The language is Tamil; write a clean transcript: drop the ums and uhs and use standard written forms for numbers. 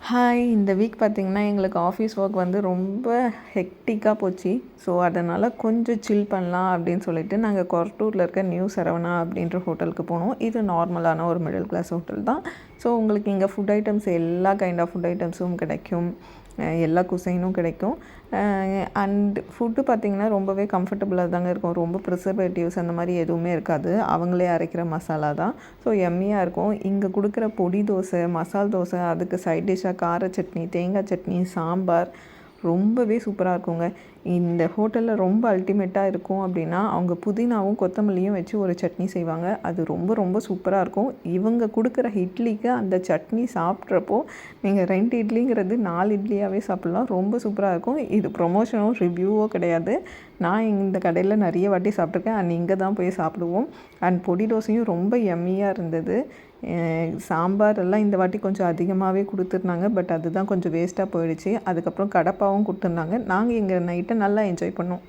ஹாய். இந்த வீக் பார்த்திங்கன்னா எங்களுக்கு ஆஃபீஸ் ஒர்க் வந்து ரொம்ப ஹெக்டிக்காக போச்சு. ஸோ அதனால் கொஞ்சம் சில் பண்ணலாம் அப்படின்னு சொல்லிட்டு நாங்கள் கொரட்டூரில் இருக்க நியூ சரவணா அப்படின்ற ஹோட்டலுக்கு போனோம். இது நார்மலான ஒரு மிடில் கிளாஸ் ஹோட்டல் தான். ஸோ உங்களுக்கு இங்கே ஃபுட் ஐட்டம்ஸ் எல்லா கைண்ட் ஆஃப் ஃபுட் ஐட்டம்ஸும் கிடைக்கும். எல்லா குசைனும் கிடைக்கும். அண்ட் ஃபுட்டு பார்த்திங்கன்னா ரொம்பவே கம்ஃபர்டபுளாக தாங்க இருக்கும். ரொம்ப ப்ரிசர்வேட்டிவ்ஸ் அந்த மாதிரி எதுவுமே இருக்காது. அவங்களே அரைக்கிற மசாலா தான். ஸோ எம்மியாக இருக்கும். இங்கே கொடுக்குற பொடி தோசை, மசால் தோசை, அதுக்கு சைட் டிஷ்ஷாக கார சட்னி, தேங்காய் சட்னி, சாம்பார் ரொம்பவே சூப்பராக இருக்குங்க. இந்த ஹோட்டலில் ரொம்ப அல்டிமேட்டாக இருக்கும் அப்படின்னா அவங்க புதினாவும் கொத்தமல்லியும் வச்சு ஒரு சட்னி செய்வாங்க. அது ரொம்ப ரொம்ப சூப்பராக இருக்கும். இவங்க கொடுக்குற இட்லிக்கு அந்த சட்னி சாப்பிட்றப்போ நீங்கள் 2 இட்லிங்கிறது 4 இட்லியாகவே சாப்பிட்லாம். ரொம்ப சூப்பராக இருக்கும். இது ப்ரொமோஷனோ ரிவ்யூவோ கிடையாது. நான் இந்த கடையில் நிறைய வாட்டி சாப்பிட்ருக்கேன். அண்ட் இங்கே தான் போய் சாப்பிடுவோம். அண்ட் பொடி தோசையும் ரொம்ப எம்மியாக இருந்தது. சாம்பார் எல்லாம் இந்த வாட்டி கொஞ்சம் அதிகமாகவே கொடுத்துருந்தாங்க. பட் அதுதான் கொஞ்சம் வேஸ்ட்டாக போயிடுச்சு. அதுக்கப்புறம் கடப்பாவும் கொடுத்துருந்தாங்க. நாங்கள் எங்கள் நைட்டை நல்லா என்ஜாய் பண்ணோம்.